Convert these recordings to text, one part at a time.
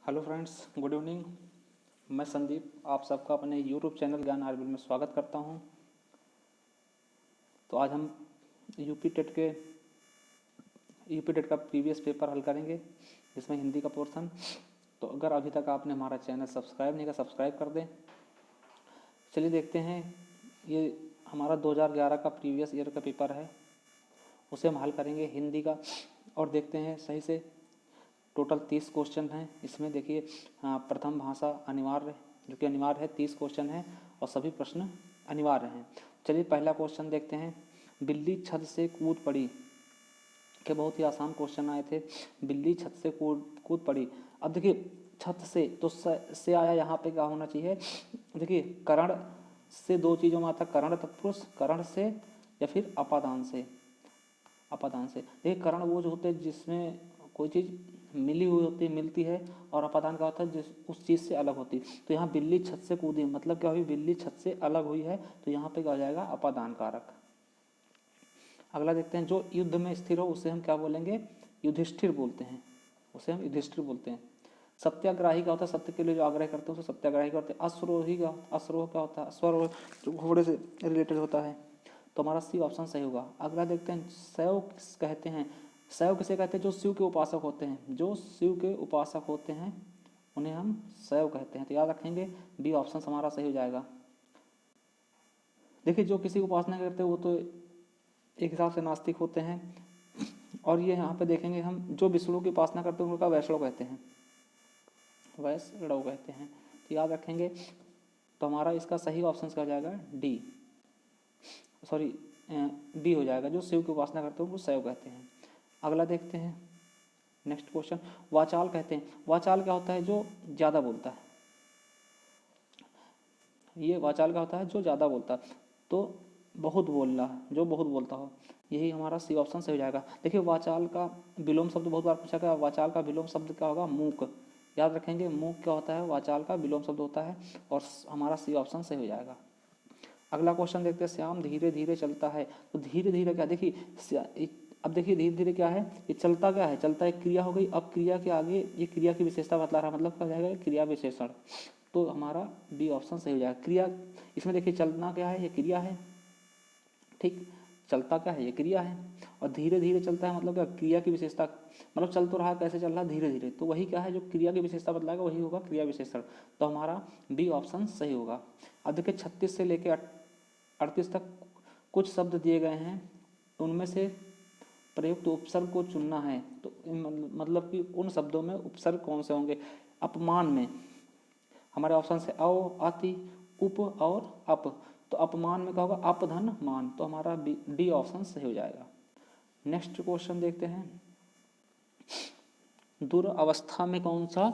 Hello friends, good evening. मैं संदीप आप सबका अपने यूट्यूब चैनल ज्ञान आरबिल में स्वागत करता हूं। तो आज हम यूपी टेट का प्रीवियस पेपर हल करेंगे, जिसमें हिंदी का पोर्शन। तो अगर अभी तक आपने हमारा चैनल सब्सक्राइब नहीं किया, सब्सक्राइब कर दें। चलिए देखते हैं, ये हमारा 2011 का प्रीवियस ईयर का पेपर है, उसे हम हल करेंगे हिंदी का। और देखते हैं सही से। टोटल 30 क्वेश्चन हैं इसमें। देखिए, प्रथम भाषा अनिवार्य, जो कि अनिवार्य है, 30 क्वेश्चन है और सभी प्रश्न अनिवार्य हैं। चलिए पहला क्वेश्चन देखते हैं। बिल्ली छत से कूद पड़ी, के बहुत ही आसान क्वेश्चन आए थे। बिल्ली छत से कूद पड़ी। अब देखिए, छत से तो से आया, यहाँ पे क्या होना चाहिए? देखिए, करण से दो चीज़ों में आता है, करण तत्पुरुष, करण से या फिर अपादान से। अपादान से देखिए, करण वो जो होते हैं जिसमें कोई चीज़ मिली हुई होती है, मिलती है, और अपादान का होता है जिस उस चीज़ से अलग होती है। तो यहाँ बिल्ली छत से कूदी, मतलब क्या हुई? बिल्ली छत से अलग हुई है, तो यहाँ पे क्या हो जाएगा? अपादान कारक। अगला देखते हैं। जो युद्ध में स्थिर हो उसे हम क्या बोलेंगे? युधिष्ठिर बोलते हैं, उसे हम युधिष्ठिर बोलते हैं। सत्याग्राही का होता है, सत्य के लिए जो आग्रह करते हैं उसे सत्याग्राही करते हैं। अश्वरोही का, अश्वरोह क्या होता है? अश्वरोह जो घोड़े से रिलेटेड होता है। तो हमारा सी ऑप्शन सही होगा। अगला देखते हैं। शैव किस कहते हैं? शैव किसे कहते हैं? जो शिव के उपासक होते हैं, जो शिव के उपासक होते हैं उन्हें हम शैव कहते हैं। तो याद रखेंगे, बी ऑप्शन हमारा सही हो जाएगा। देखिए, जो किसी की उपासना करते हैं वो तो एक हिसाब से नास्तिक होते हैं। और ये यहाँ पे देखेंगे हम, जो विष्णु की उपासना करते हैं उनका वैष्णव कहते हैं, वैष्णव कहते हैं। तो याद रखेंगे। तो हमारा इसका सही ऑप्शन क्या हो जाएगा? डी, सॉरी बी हो जाएगा। जो शिव की उपासना करते हैं उनको शैव कहते हैं। अगला देखते हैं। Next question. वाचाल कहते हैं। वाचाल क्या होता है? जो ज़्यादा बोलता है। ये वाचाल का होता है जो ज़्यादा बोलता है। तो बहुत बोलना, जो बहुत बोलता हो, यही हमारा सी ऑप्शन सही हो जाएगा। देखिए, वाचाल का विलोम शब्द बहुत बार पूछा गया। वाचाल का विलोम शब्द क्या होगा? मूक। याद रखेंगे, मूक क्या होता है? वाचाल का विलोम शब्द होता है, और हमारा सी ऑप्शन सही हो जाएगा। अगला क्वेश्चन देखते हैं। श्याम धीरे धीरे चलता है। तो धीरे धीरे क्या? देखिए, अब देखिए धीरे धीरे क्या है? ये चलता क्या है? चलता एक क्रिया हो गई। अब क्रिया के आगे ये क्रिया की विशेषता बतला रहा है, मतलब क्या हो जाएगा? क्रिया विशेषण। तो हमारा बी ऑप्शन सही हो जाएगा। क्रिया, इसमें देखिए चलना क्या है? ये क्रिया है, ठीक। चलता क्या है? ये क्रिया है। और धीरे धीरे चलता है मतलब क्या? क्रिया की विशेषता, मतलब चल तो रहा, कैसे चल रहा? धीरे धीरे। तो वही क्या है? जो क्रिया की विशेषता बतलाएगा वही होगा क्रिया विशेषण। तो हमारा बी ऑप्शन सही होगा। अब देखिए, 36 से लेकर 38 तक कुछ शब्द दिए गए हैं, उनमें से प्रयुक्त उपसर्ग को चुनना है। तो मतलब कि उन शब्दों में उपसर्ग कौन से होंगे? अपमान में हमारे ऑप्शन से अव, अति, उप और अप। तो अपमान में क्या होगा? अप धन मान। तो हमारा डी ऑप्शन सही हो जाएगा। नेक्स्ट क्वेश्चन देखते हैं। दुरावस्था में कौन सा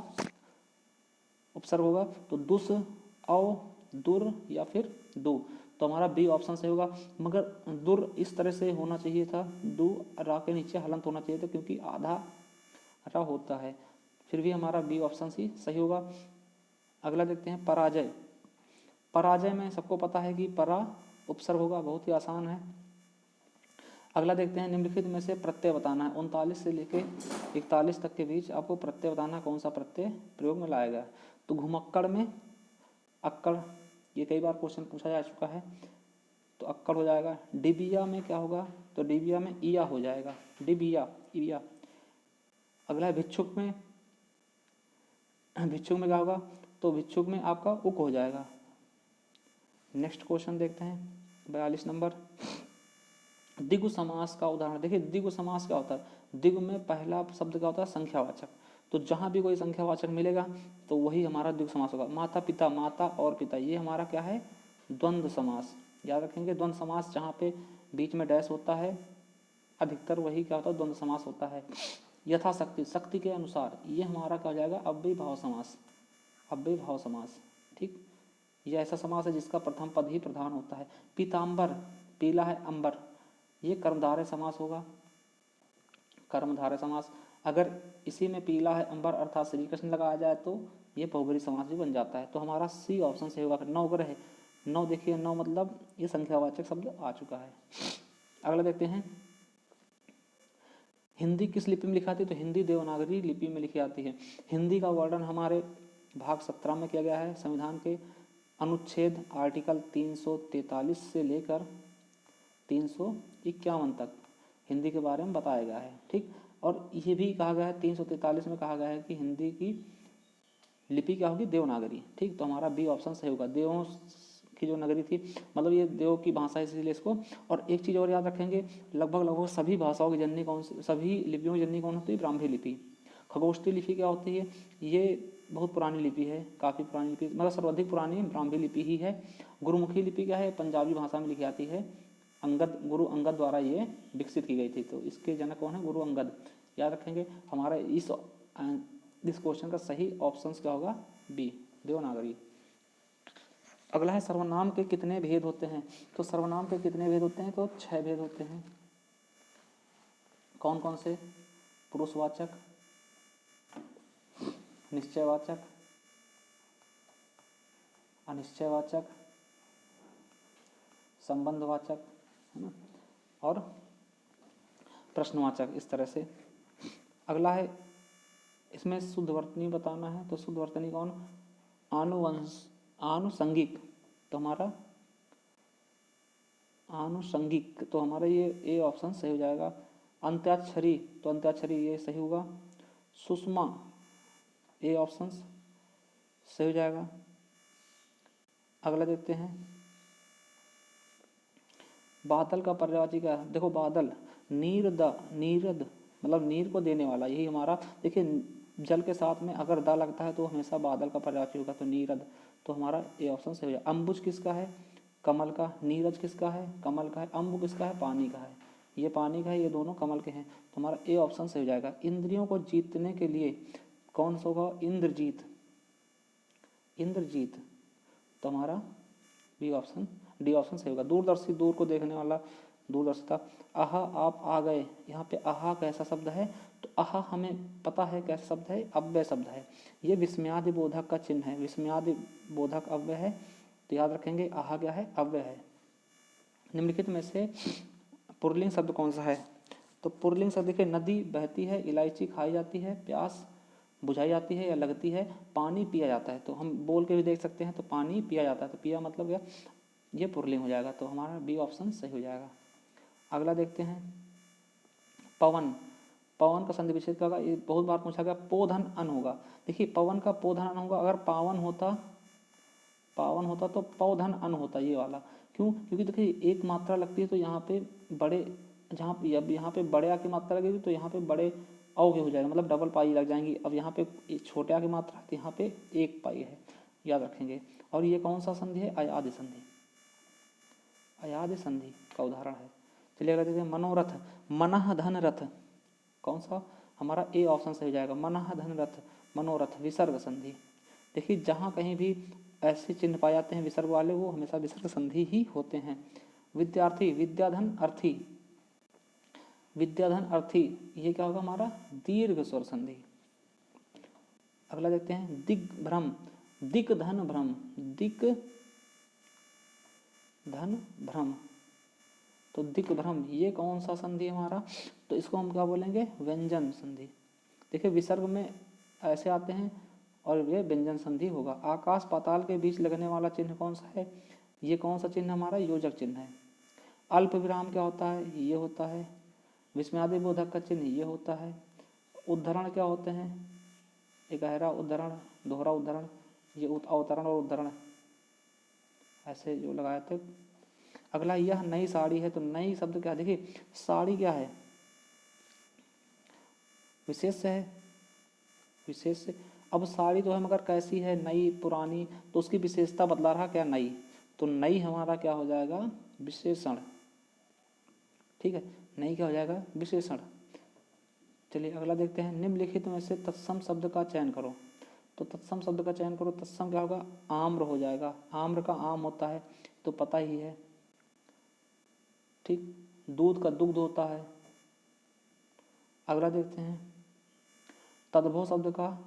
उपसर्ग होगा? तो दुस, अव, दुर या फिर दु। तो हमारा बी ऑप्शन सही होगा। मगर दुर इस तरह से होना चाहिए था, दु रा के नीचे हलंत होना चाहिए था, क्योंकि आधा रा होता है। फिर भी हमारा बी ऑप्शन ही सही होगा। अगला देखते हैं। पराजय। पराजय में सबको पता है कि परा उपसर्ग होगा, बहुत ही आसान है। अगला देखते हैं। निम्नलिखित में से प्रत्यय बताना है। 39 से लेकर 41 तक के बीच आपको प्रत्यय बताना, कौन सा प्रत्यय प्रयोग में लाया गया। तो घुमक्कड़ में अक्कड़, ये कई बार क्वेश्चन पूछा जा चुका है, तो अक्कड़ हो जाएगा। डिबिया में क्या होगा? तो डिबिया में इया हो जाएगा, डिबिया, इया। अगला है भिक्षुक में। भिक्षुक में क्या होगा? तो भिक्षुक में आपका उक हो जाएगा। नेक्स्ट क्वेश्चन देखते हैं। 42 नंबर। द्विगु समास का उदाहरण। देखिए, द्विगु समास क्या होता है? द्विगु में पहला शब्द क्या होता है? संख्यावाचक। तो जहाँ भी कोई संख्यावाचक मिलेगा तो वही हमारा द्विगु समास होगा। माता पिता, माता और पिता, ये हमारा क्या है? द्वंद्व समास। याद रखेंगे, द्वंद्व समास जहाँ पे बीच में डैश होता है, अधिकतर वही क्या होता है? द्वंद्व समास होता है। यथाशक्ति, शक्ति के अनुसार, ये हमारा क्या हो जाएगा? अव्ययीभाव समास, अव्ययीभाव समास, ठीक। यह ऐसा समास है जिसका प्रथम पद ही प्रधान होता है। पीताम्बर, पीला है अंबर, ये कर्मधारय समास होगा, कर्मधारय समास। अगर इसी में पीला है अंबर अर्थात श्री कृष्ण लगाया जाए तो ये बहुब्रीहि समास भी बन जाता है। तो हमारा सी ऑप्शन सही होगा। नवग्रह, नौ देखिए, नौ मतलब ये संख्यावाचक शब्द आ चुका है। अगला देखते हैं। हिंदी किस लिपि में लिखी आती है? तो हिंदी देवनागरी लिपि में लिखी आती है। हिंदी का वर्णन हमारे भाग 17 में किया गया है। संविधान के अनुच्छेद आर्टिकल 343 से लेकर 351 तक हिंदी के बारे में बताया गया है। ठीक, और ये भी कहा गया है 343 में कहा गया है कि हिंदी की लिपि क्या होगी? देवनागरी। ठीक, तो हमारा बी ऑप्शन सही होगा। देवों की जो नगरी थी, मतलब ये देव की भाषा है इसलिए इसको। और एक चीज़ और याद रखेंगे, लगभग सभी भाषाओं की जननी कौन सी, सभी लिपियों की जननी कौन होती है? ब्राह्मी लिपि। खगोष्ठी लिपि क्या होती है? ये बहुत पुरानी लिपि है, काफ़ी पुरानी लिपि, मतलब सर्वाधिक पुरानी ब्राह्मी लिपि ही है। गुरुमुखी लिपि क्या है? पंजाबी भाषा में लिखी आती है। गुरु अंगद द्वारा ये विकसित की गई थी। तो इसके जनक कौन है? गुरु अंगद। याद रखेंगे। हमारा इस क्वेश्चन का सही ऑप्शन क्या होगा? बी, देवनागरी। अगला है सर्वनाम के कितने भेद होते हैं? तो सर्वनाम के कितने भेद होते हैं? तो 6 भेद होते हैं। कौन कौन से? पुरुषवाचक, निश्चयवाचक, अनिश्चयवाचक, संबंधवाचक, है ना, और प्रश्नवाचक, इस तरह से। अगला है, इसमें शुद्धवर्तनी बताना है। तो शुद्धवर्तनी कौन? आनुषंगिक। तो हमारा आनुषंगिक, तो हमारा ये ए ऑप्शन सही हो जाएगा। अंत्याक्षरी, तो अंत्याक्षरी ये सही होगा। सुषमा, ए ऑप्शन सही हो जाएगा। अगला देखते हैं, बादल का पर्यायवाची क्या है? देखो बादल, नीरद मतलब नीर को देने वाला, यही हमारा। देखिए जल के साथ में अगर दा लगता है तो हमेशा बादल का पर्यायवाची होगा, तो नीरद। तो हमारा ए ऑप्शन सही हो जाएगा। अम्बुज किसका है? कमल का। नीरज किसका है? कमल का है। अम्बु किसका है? पानी का है। ये पानी का है, ये दोनों कमल के हैं। तो हमारा ए ऑप्शन सही हो जाएगा। इंद्रियों को जीतने के लिए कौन सा होगा? इंद्रजीत। इंद्रजीत, तो हमारा बी ऑप्शन, डी ऑप्शन सही होगा। दूरदर्शी, दूर को देखने वाला, दूरदर्शिता। आहा आप आ गए, यहाँ पे आहा कैसा शब्द है? तो आहा हमें पता है कैसा शब्द है? अव्यय शब्द है। ये विस्मयादि बोधक का चिन्ह है, विस्मयादि बोधक अव्यय है। तो याद रखेंगे आहा क्या है? अव्यय है। निम्नलिखित में से पुल्लिंग शब्द कौन सा है? तो पुल्लिंग शब्द देखिए, नदी बहती है, इलायची खाई जाती है, प्यास बुझाई जाती है या लगती है, पानी पिया जाता है। तो हम बोल के भी देख सकते हैं, तो पानी पिया जाता है, तो पिया मतलब क्या? ये पुल्लिंग हो जाएगा। तो हमारा बी ऑप्शन सही हो जाएगा। अगला देखते हैं, पवन। पवन का संधि विच्छेद क्या होगा? ये बहुत बार पूछा गया, पोधन अन होगा। देखिए पवन का पोधन अन होगा। अगर पावन होता तो पौधन अन होता, ये वाला। क्यों? क्योंकि देखिए एक मात्रा लगती है, तो यहाँ पे बड़े, जहाँ यहाँ पे बड़े आ की मात्रा लगेगी तो यहाँ पे बड़े औ के हो जाएगा, मतलब डबल पाई लग जाएंगी। अब यहाँ पे छोटे आ की मात्रा है तो यहाँ पे एक पाई है, याद रखेंगे। और ये कौन सा संधि है? अयादि संधि। अयादि संधि का उदाहरण है। चलिए अगला देखते हैं, मनोरथ। मनः धन रथ, कौन सा? हमारा ए ऑप्शन सही हो जाएगा। मनः धन रथ, मनोरथ, विसर्ग संधि। देखिए जहाँ कहीं भी ऐसे चिन्ह पाए जाते हैं विसर्ग वाले, वो हमेशा विसर्ग संधि ही होते हैं। विद्यार्थी, विद्याधन अर्थी। विद्याधन अर्थी, ये क्या होगा? हमारा दीर्घ स्वर संधि। अगला देखते हैं, दिग्भ्रम। दिक धन भ्रम, दिक धन भ्रम, तो दिग्भ्रम ये कौन सा संधि है हमारा? तो इसको हम क्या बोलेंगे? व्यंजन संधि। देखिए विसर्ग में ऐसे आते हैं और ये व्यंजन संधि होगा। आकाश पाताल के बीच लगने वाला चिन्ह कौन सा है? ये कौन सा चिन्ह हमारा? योजक चिन्ह है। अल्प विराम क्या होता है? ये होता है। विस्मयादि बोधक का चिन्ह ये होता है। उद्धरण क्या होते हैं? एक गहरा उद्धरण, दोहरा उद्धरण, ये अवतरण और उद्धरण ऐसे जो लगाए थे। अगला, यह नई साड़ी है। तो नई शब्द क्या? देखिए साड़ी क्या है? विशेष है, विशेष। अब साड़ी तो है मगर कैसी है? नई, पुरानी, तो उसकी विशेषता बतला रहा क्या? नई। तो नई हमारा क्या हो जाएगा? विशेषण। ठीक है, नई क्या हो जाएगा? विशेषण। चलिए अगला देखते हैं, निम्नलिखित में से तत्सम शब्द का चयन करो। तो तत्सम शब्द का चयन करो। तत्सम क्या होगा? आम्र हो जाएगा। आम्र का आम होता है तो पता ही है। ठीक, दूध का दुग्ध होता है। अगला देखते हैं, तद्भव शब्द का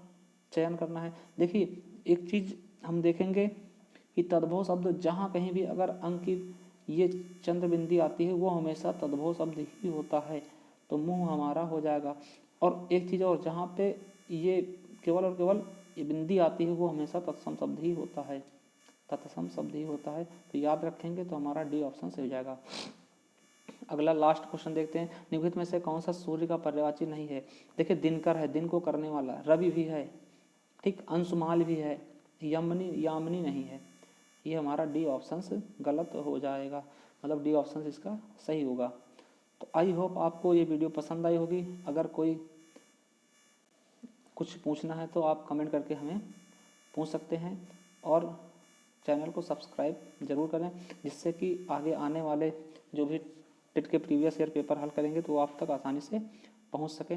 चयन करना है। देखिए एक चीज हम देखेंगे कि तद्भव शब्द जहाँ कहीं भी अगर अंक की ये चंद्र बिंदी आती है वो हमेशा तद्भव शब्द ही होता है। तो मुंह हमारा हो जाएगा। और एक चीज़ और, जहाँ पे ये केवल और केवल ये बिंदी आती है वो हमेशा तत्सम शब्द ही होता है, तत्सम शब्द ही होता है। तो याद रखेंगे तो हमारा डी ऑप्शन सही हो जाएगा। अगला लास्ट क्वेश्चन देखते हैं, निम्नलिखित में से कौन सा सूर्य का पर्यायवाची नहीं है। देखिए दिनकर है, दिन को करने वाला, रवि भी है, ठीक, अंशुमाल भी है, यमनी यामिनी नहीं है। ये हमारा डी ऑप्शन गलत हो जाएगा, मतलब डी ऑप्शन इसका सही होगा। तो आई होप आपको ये वीडियो पसंद आई होगी। अगर कोई कुछ पूछना है तो आप कमेंट करके हमें पूछ सकते हैं, और चैनल को सब्सक्राइब ज़रूर करें, जिससे कि आगे आने वाले जो भी टेट के प्रीवियस ईयर पेपर हल करेंगे तो वो आप तक आसानी से पहुंच सके।